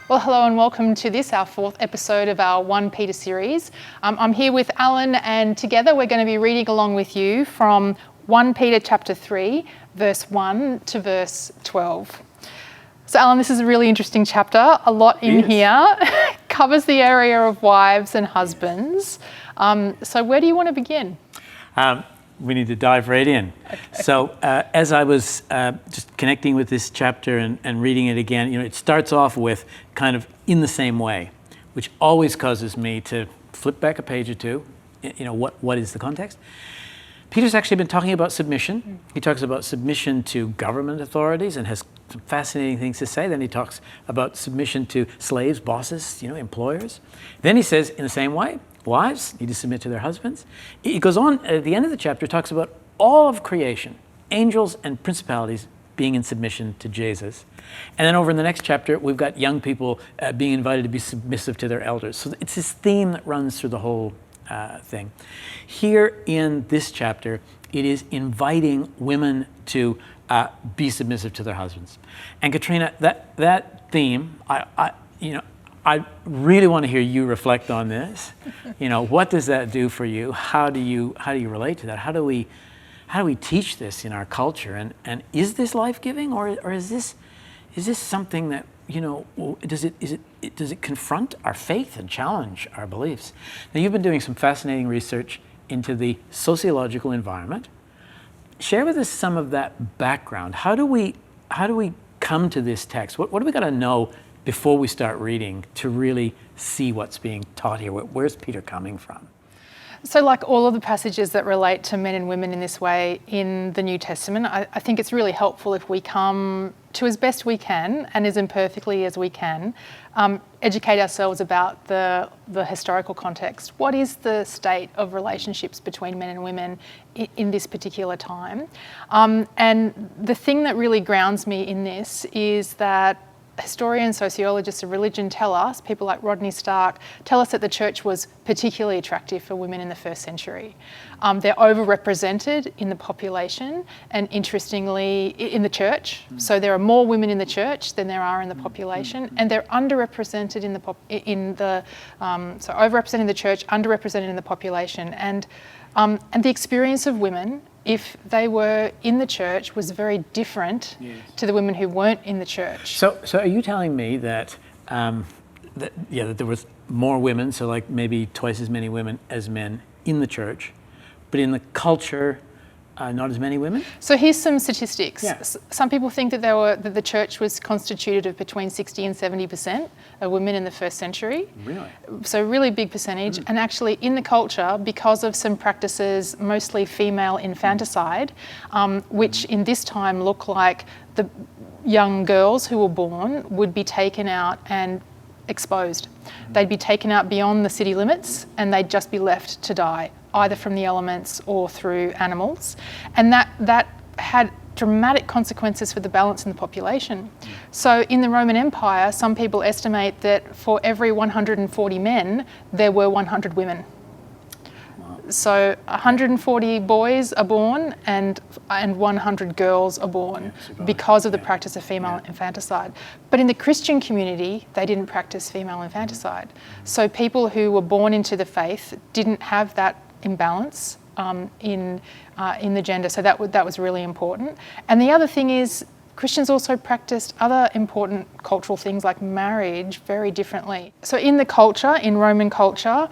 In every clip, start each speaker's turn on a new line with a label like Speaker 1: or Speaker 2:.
Speaker 1: Well, hello and welcome to this, our fourth episode of our 1 Peter series. I'm here with Alan, and together we're going to be reading along with you from 1 Peter chapter 3, verse 1 to verse 12. So Alan, this is a really interesting chapter, a lot in here, covers the area of wives and husbands. So where do you want to begin?
Speaker 2: We need to dive right in. Okay. So as I was just connecting with this chapter and reading it again, it starts off with kind of in the same way, which always causes me to flip back a page or two. What is the context? Peter's actually been talking about submission. He talks about submission to government authorities and has some fascinating things to say. Then he talks about submission to slaves, bosses, employers. Then he says, in the same way, wives need to submit to their husbands. He goes on at the end of the chapter, talks about all of creation, angels and principalities being in submission to Jesus. And then over in the next chapter, we've got young people being invited to be submissive to their elders. So it's this theme that runs through the whole thing. Here in this chapter, it is inviting women to be submissive to their husbands. And Katrina, that theme, I really want to hear you reflect on this. What does that do for you? How do you relate to that? How do we teach this in our culture? And is this life-giving, or is this something that does it confront our faith and challenge our beliefs? Now, you've been doing some fascinating research into the sociological environment. Share with us some of that background. How do we come to this text? What do we got to know before we start reading to really see what's being taught here? Where's Peter coming from?
Speaker 1: So like all of the passages that relate to men and women in this way in the New Testament, I think it's really helpful if we come to, as best we can and as imperfectly as we can, educate ourselves about the historical context. What is the state of relationships between men and women in this particular time? And the thing that really grounds me in this is that historians, sociologists of religion tell us, people like Rodney Stark, tell us that the church was particularly attractive for women in the first century. They're overrepresented in the population and, interestingly, in the church. So there are more women in the church than there are in the population, and they're underrepresented so overrepresented in the church, underrepresented in the population. And the experience of women, if they were in the church, was very different to the women who weren't in the church.
Speaker 2: So are you telling me that that there was more women, so like maybe twice as many women as men in the church, but in the culture, not as many women?
Speaker 1: So here's some statistics.
Speaker 2: Yeah.
Speaker 1: Some people think that the church was constituted of between 60 and 70% of women in the first century.
Speaker 2: Really?
Speaker 1: So really big percentage. And actually in the culture, because of some practices, mostly female infanticide, which in this time look like the young girls who were born would be taken out and exposed. They'd be taken out beyond the city limits and they'd just be left to die, either from the elements or through animals. And that had dramatic consequences for the balance in the population. So in the Roman Empire, some people estimate that for every 140 men, there were 100 women. So 140 boys are born and 100 girls are born because of the practice of female infanticide. But in the Christian community, they didn't practice female infanticide. So people who were born into the faith didn't have that imbalance in the gender. So that was really important. And the other thing is, Christians also practiced other important cultural things like marriage very differently. So in the culture, in Roman culture,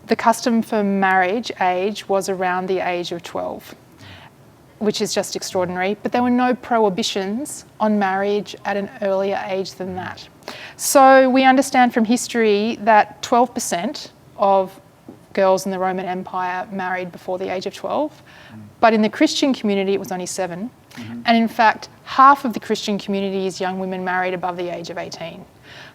Speaker 1: the custom for marriage age was around the age of 12, which is just extraordinary. But there were no prohibitions on marriage at an earlier age than that. So we understand from history that 12% of girls in the Roman Empire married before the age of 12. But in the Christian community, it was only 7. And in fact, half of the Christian community's young women married above the age of 18.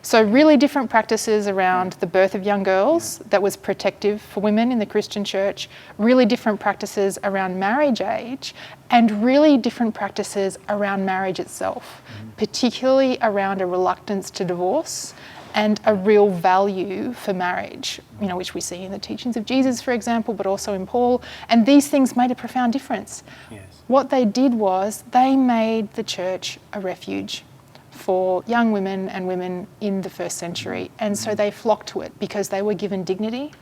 Speaker 1: So really different practices around the birth of young girls that was protective for women in the Christian church, really different practices around marriage age, and really different practices around marriage itself, particularly around a reluctance to divorce and a real value for marriage, which we see in the teachings of Jesus, for example, but also in Paul. And these things made a profound difference. Yes. What they did was they made the church a refuge, for young women and women in the first century. And so they flocked to it because they were given dignity,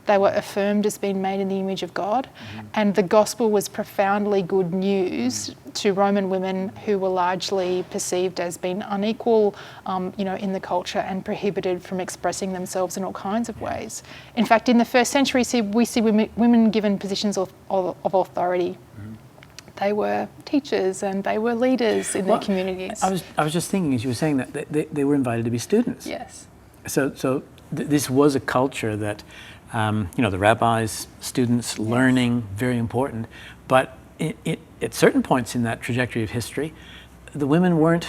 Speaker 1: they were affirmed as being made in the image of God, and the gospel was profoundly good news to Roman women who were largely perceived as being unequal, in the culture and prohibited from expressing themselves in all kinds of ways. In fact, in the first century, we see women given positions of authority. They were teachers and they were leaders in their communities.
Speaker 2: I was just thinking, as you were saying that, they were invited to be students.
Speaker 1: Yes.
Speaker 2: So this was a culture that, the rabbis, students, learning, very important. But at certain points in that trajectory of history, the women weren't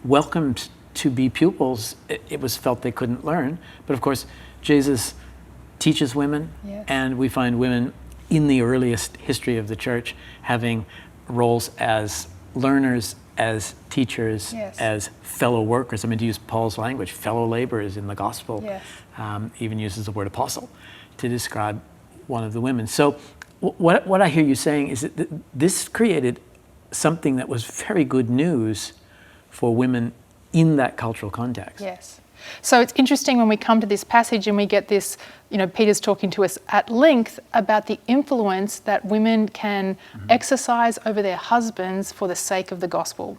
Speaker 2: welcomed to be pupils. It was felt they couldn't learn. But of course, Jesus teaches women, and we find women in the earliest history of the church having roles as learners, as teachers, as fellow workers. I mean, to use Paul's language, fellow laborers in the gospel. Even uses the word apostle to describe one of the women. So what I hear you saying is that this created something that was very good news for women in that cultural context.
Speaker 1: Yes. So it's interesting when we come to this passage and we get this, Peter's talking to us at length about the influence that women can exercise over their husbands for the sake of the gospel.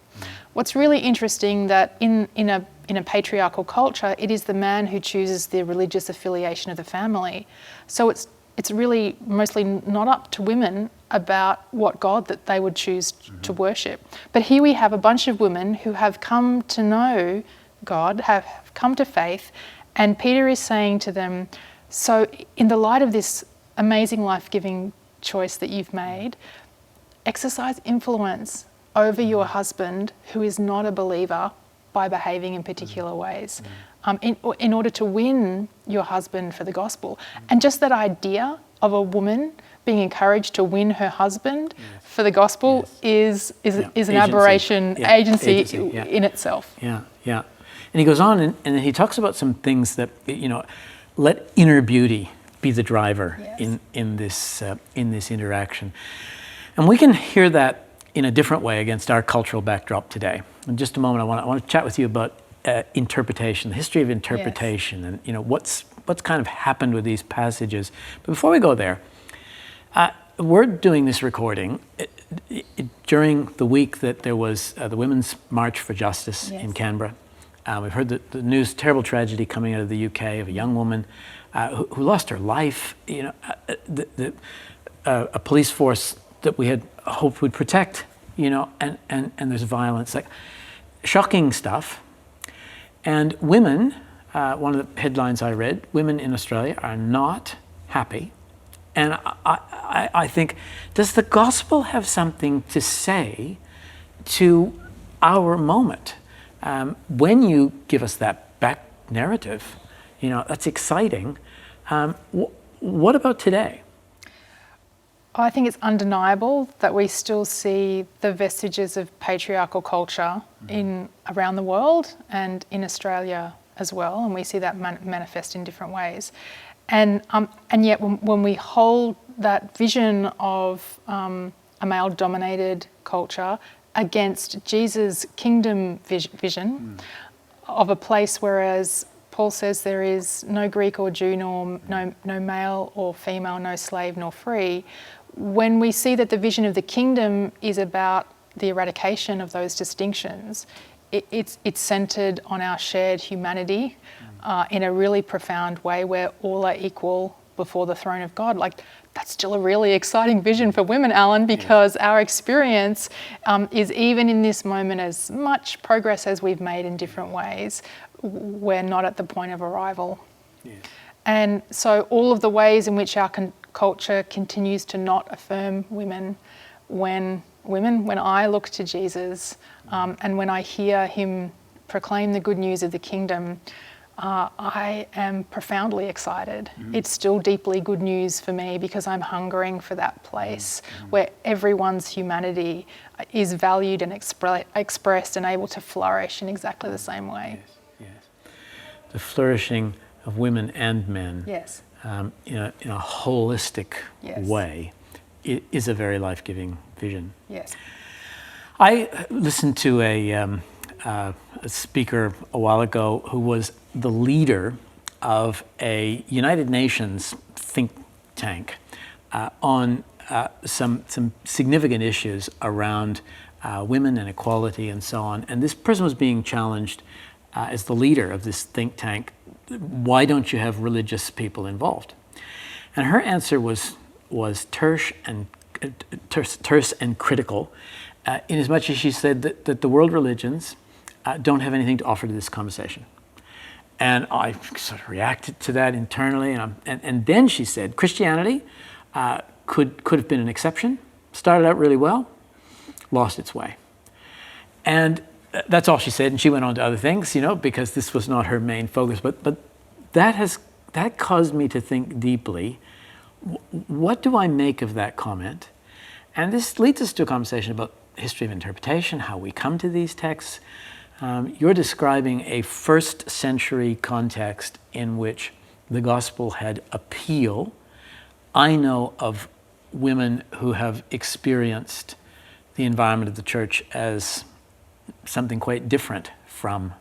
Speaker 1: What's really interesting that in a patriarchal culture, it is the man who chooses the religious affiliation of the family. So it's really mostly not up to women about what God that they would choose to worship. But here we have a bunch of women who have come to know God, have come to faith, and Peter is saying to them, so in the light of this amazing life-giving choice that you've made, exercise influence over your husband who is not a believer by behaving in particular ways, in order to win your husband for the gospel. And just that idea of a woman being encouraged to win her husband for the gospel is an aberration, agency in itself.
Speaker 2: Yeah. And he goes on and he talks about some things that, let inner beauty be the driver in this interaction. And we can hear that in a different way against our cultural backdrop today. In just a moment, I want to chat with you about interpretation, the history of interpretation, and what's kind of happened with these passages. But before we go there, we're doing this recording during the week that there was the Women's March for Justice in Canberra. We've heard the news, terrible tragedy coming out of the UK of a young woman who lost her life. A police force that we had hoped would protect, and there's violence, like shocking stuff. And women, one of the headlines I read, women in Australia are not happy. And I think, does the gospel have something to say to our moment? When you give us that back narrative, that's exciting. What about today?
Speaker 1: I think it's undeniable that we still see the vestiges of patriarchal culture around the world and in Australia as well, and we see that manifest in different ways. And yet when we hold that vision of a male-dominated culture against Jesus' kingdom vision of a place, whereas Paul says there is no Greek or Jew, nor no male or female, no slave nor free, when we see that the vision of the kingdom is about the eradication of those distinctions, it's centred on our shared humanity in a really profound way where all are equal before the throne of God. Like, that's still a really exciting vision for women, Alan, because our experience is, even in this moment, as much progress as we've made in different ways, we're not at the point of arrival. And so all of the ways in which our culture continues to not affirm women, when I look to Jesus and when I hear him proclaim the good news of the kingdom, I am profoundly excited. It's still deeply good news for me because I'm hungering for that place where everyone's humanity is valued and expressed and able to flourish in exactly the same way.
Speaker 2: Yes. The flourishing of women and men in a holistic way is a very life-giving vision.
Speaker 1: Yes.
Speaker 2: I listened to a a speaker a while ago who was the leader of a United Nations think tank on some significant issues around women and equality and so on. And this person was being challenged as the leader of this think tank. Why don't you have religious people involved? And her answer was terse and critical, in as much as she said that the world religions don't have anything to offer to this conversation. And I sort of reacted to that internally, and then she said Christianity could have been an exception, started out really well, lost its way. And that's all she said, and she went on to other things, because this was not her main focus. But that caused me to think deeply, what do I make of that comment? And this leads us to a conversation about history of interpretation, how we come to these texts. You're describing a first century context in which the gospel had appeal. I know of women who have experienced the environment of the church as something quite different from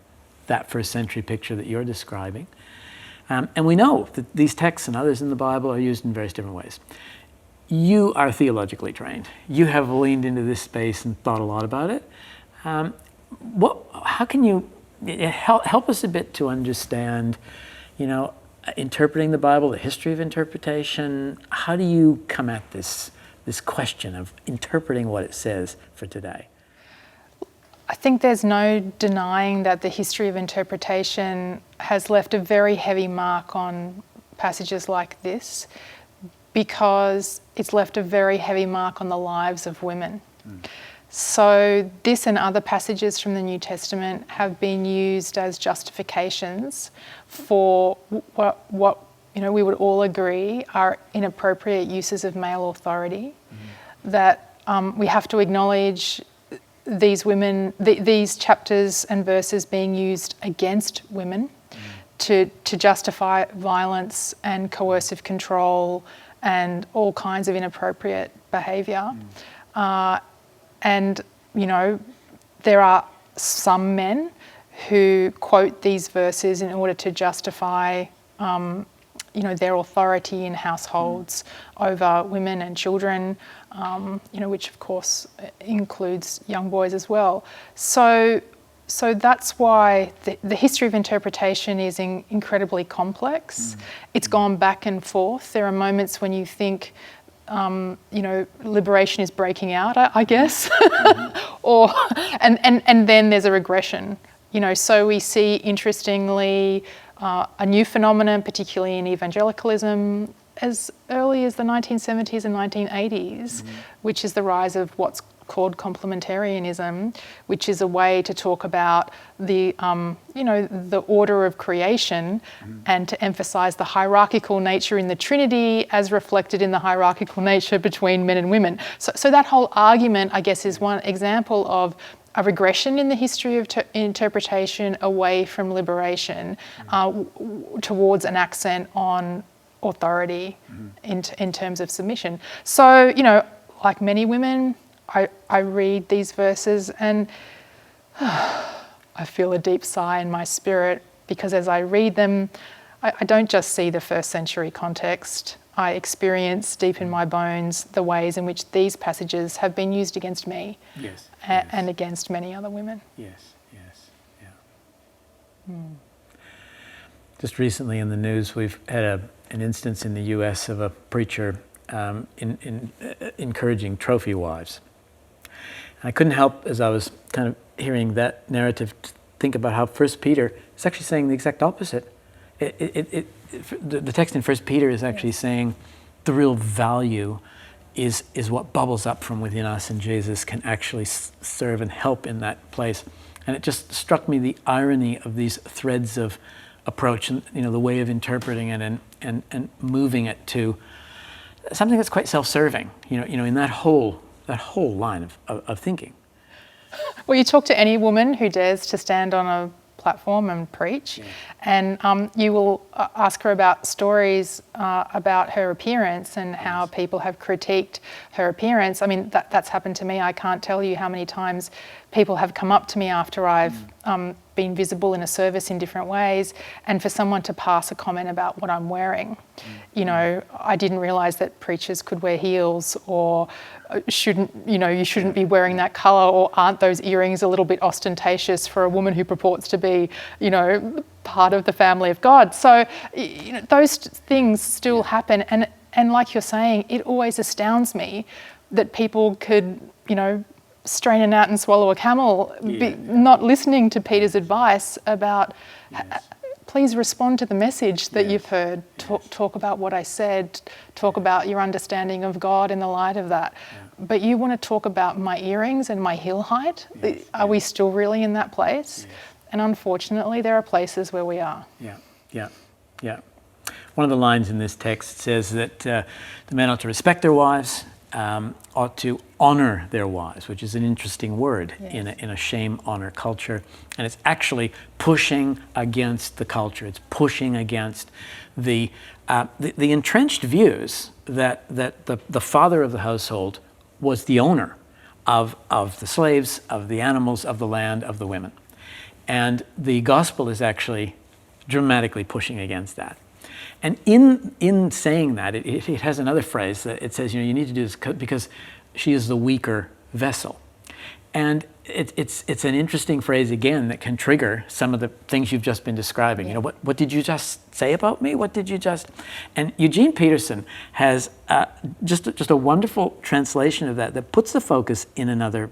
Speaker 2: that first century picture that you're describing. And we know that these texts and others in the Bible are used in various different ways. You are theologically trained. You have leaned into this space and thought a lot about it. How can you help us a bit to understand, interpreting the Bible, the history of interpretation? How do you come at this question of interpreting what it says for today?
Speaker 1: I think there's no denying that the history of interpretation has left a very heavy mark on passages like this, because it's left a very heavy mark on the lives of women. So this and other passages from the New Testament have been used as justifications for what we would all agree are inappropriate uses of male authority, that we have to acknowledge these women, these chapters and verses being used against women to justify violence and coercive control and all kinds of inappropriate behaviour. And, there are some men who quote these verses in order to justify, their authority in households over women and children, which of course includes young boys as well. So that's why the history of interpretation is incredibly complex. It's gone back and forth. There are moments when you think, liberation is breaking out, I guess, and then there's a regression. So we see, interestingly, a new phenomenon, particularly in evangelicalism, as early as the 1970s and 1980s, which is the rise of what's called complementarianism, which is a way to talk about the order of creation and to emphasize the hierarchical nature in the Trinity as reflected in the hierarchical nature between men and women. So that whole argument, I guess, is one example of a regression in the history of interpretation away from liberation towards an accent on authority in terms of submission. So, like many women, I read these verses and I feel a deep sigh in my spirit, because as I read them, I don't just see the first century context. I experience deep in my bones the ways in which these passages have been used against me and against many other women.
Speaker 2: Just recently in the news, we've had an instance in the U.S. of a preacher encouraging trophy wives. I couldn't help, as I was kind of hearing that narrative, to think about how 1 Peter is actually saying the exact opposite. The text in 1 Peter is actually saying the real value is what bubbles up from within us, and Jesus can actually serve and help in that place. And it just struck me the irony of these threads of approach and the way of interpreting it and moving it to something that's quite self-serving. In that whole line of thinking.
Speaker 1: Well, you talk to any woman who dares to stand on platform and preach. And you will ask her about stories about her appearance and how people have critiqued her appearance. I mean, that's happened to me. I can't tell you how many times people have come up to me after I've been visible in a service in different ways, and for someone to pass a comment about what I'm wearing. You know, I didn't realise that preachers could wear heels, or you shouldn't be wearing that colour, or aren't those earrings a little bit ostentatious for a woman who purports to be, part of the family of God. So, those things still happen, and like you're saying, it always astounds me that people could, strain a gnat and swallow a camel, not listening to Peter's advice about, please respond to the message that you've heard, talk about what I said, talk about your understanding of God in the light of that. But you want to talk about my earrings and my heel height? Are we still really in that place? And unfortunately, there are places where we are.
Speaker 2: Yeah. One of the lines in this text says that the men ought to respect their wives, ought to honor their wives, which is an interesting word in a shame-honor culture. And it's actually pushing against the culture. It's pushing against the entrenched views that the father of the household was the owner of the slaves, of the animals, of the land, of the women. And the gospel is actually dramatically pushing against that. And in saying that, it has another phrase that it says, you need to do this because she is the weaker vessel. And it's an interesting phrase, again, that can trigger some of the things you've just been describing. What did you just say about me? What did you just... And Eugene Peterson has just a wonderful translation of that puts the focus in another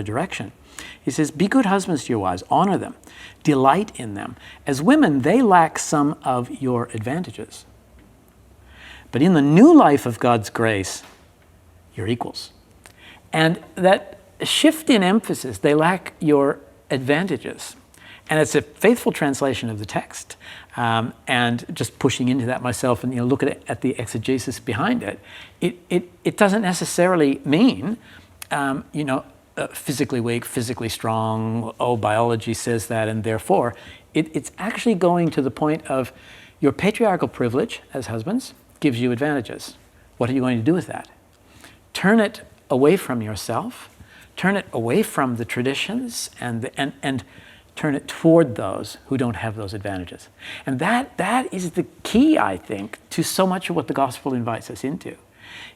Speaker 2: direction. He says, be good husbands to your wives, honor them, delight in them. As women, they lack some of your advantages. But in the new life of God's grace, you're equals. And that shift in emphasis, they lack your advantages. And it's a faithful translation of the text. And just pushing into that myself and look at the exegesis behind it, it doesn't necessarily mean, physically weak, physically strong, biology says that, and therefore, it's actually going to the point of your patriarchal privilege as husbands gives you advantages. What are you going to do with that? Turn it away from yourself, turn it away from the traditions, and turn it toward those who don't have those advantages. And that is the key, I think, to so much of what the gospel invites us into,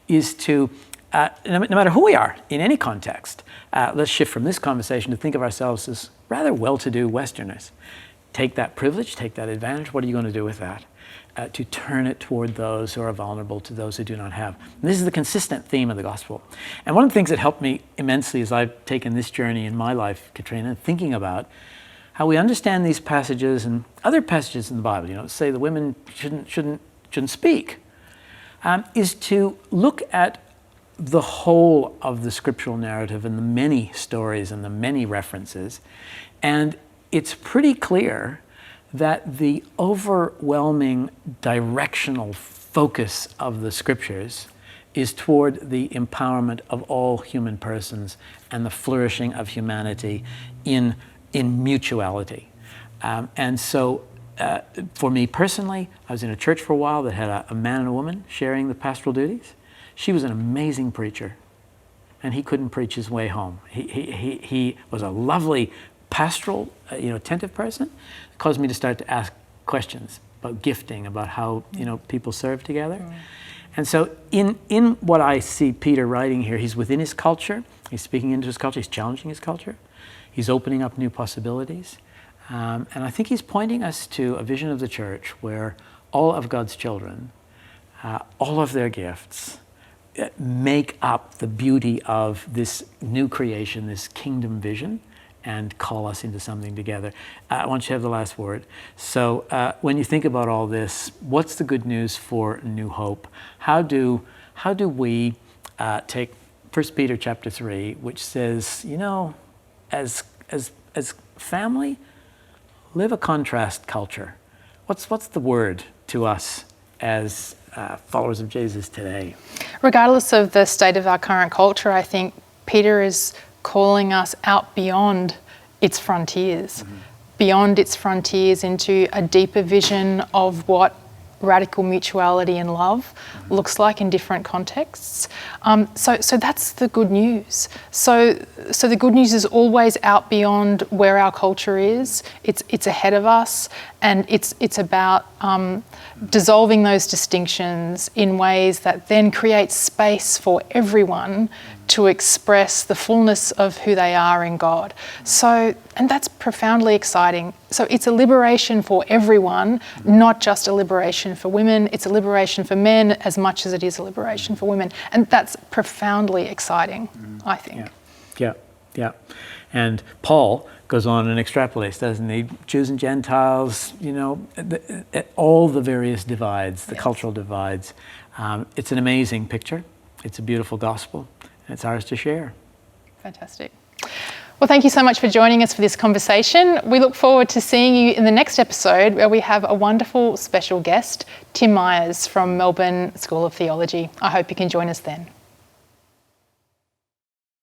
Speaker 2: is to no matter who we are in any context, let's shift from this conversation to think of ourselves as rather well-to-do Westerners. Take that privilege, take that advantage. What are you going to do with that? To turn it toward those who are vulnerable, to those who do not have. And this is the consistent theme of the gospel. And one of the things that helped me immensely as I've taken this journey in my life, Katrina, thinking about how we understand these passages and other passages in the Bible, say the women shouldn't speak, is to look at the whole of the scriptural narrative and the many stories and the many references. And it's pretty clear that the overwhelming directional focus of the scriptures is toward the empowerment of all human persons and the flourishing of humanity in mutuality. And so for me personally, I was in a church for a while that had a man and a woman sharing the pastoral duties. She was an amazing preacher, and he couldn't preach his way home. He was a lovely pastoral, attentive person. It caused me to start to ask questions about gifting, about how people serve together. And so in what I see Peter writing here, he's within his culture. He's speaking into his culture. He's challenging his culture. He's opening up new possibilities. And I think he's pointing us to a vision of the church where all of God's children, all of their gifts, make up the beauty of this new creation, this kingdom vision, and call us into something together. I want you to have the last word. So when you think about all this, what's the good news for New Hope? How do we take 1 Peter chapter 3, which says, as family, live a contrast culture. What's the word to us as followers of Jesus today?
Speaker 1: Regardless of the state of our current culture, I think Peter is calling us out beyond its frontiers, beyond its frontiers into a deeper vision of what radical mutuality and love looks like in different contexts. So that's the good news. So the good news is always out beyond where our culture is. It's ahead of us, and it's about dissolving those distinctions in ways that then create space for everyone to express the fullness of who they are in God. So, and that's profoundly exciting. So it's a liberation for everyone, not just a liberation for women. It's a liberation for men as much as it is a liberation for women. And that's profoundly exciting, I think.
Speaker 2: Yeah. And Paul goes on and extrapolates, doesn't he? Jews and Gentiles, all the various divides, the cultural divides. It's an amazing picture. It's a beautiful gospel. It's ours to share.
Speaker 1: Fantastic. Well, thank you so much for joining us for this conversation. We look forward to seeing you in the next episode, where we have a wonderful special guest, Tim Myers from Melbourne School of Theology. I hope you can join us then.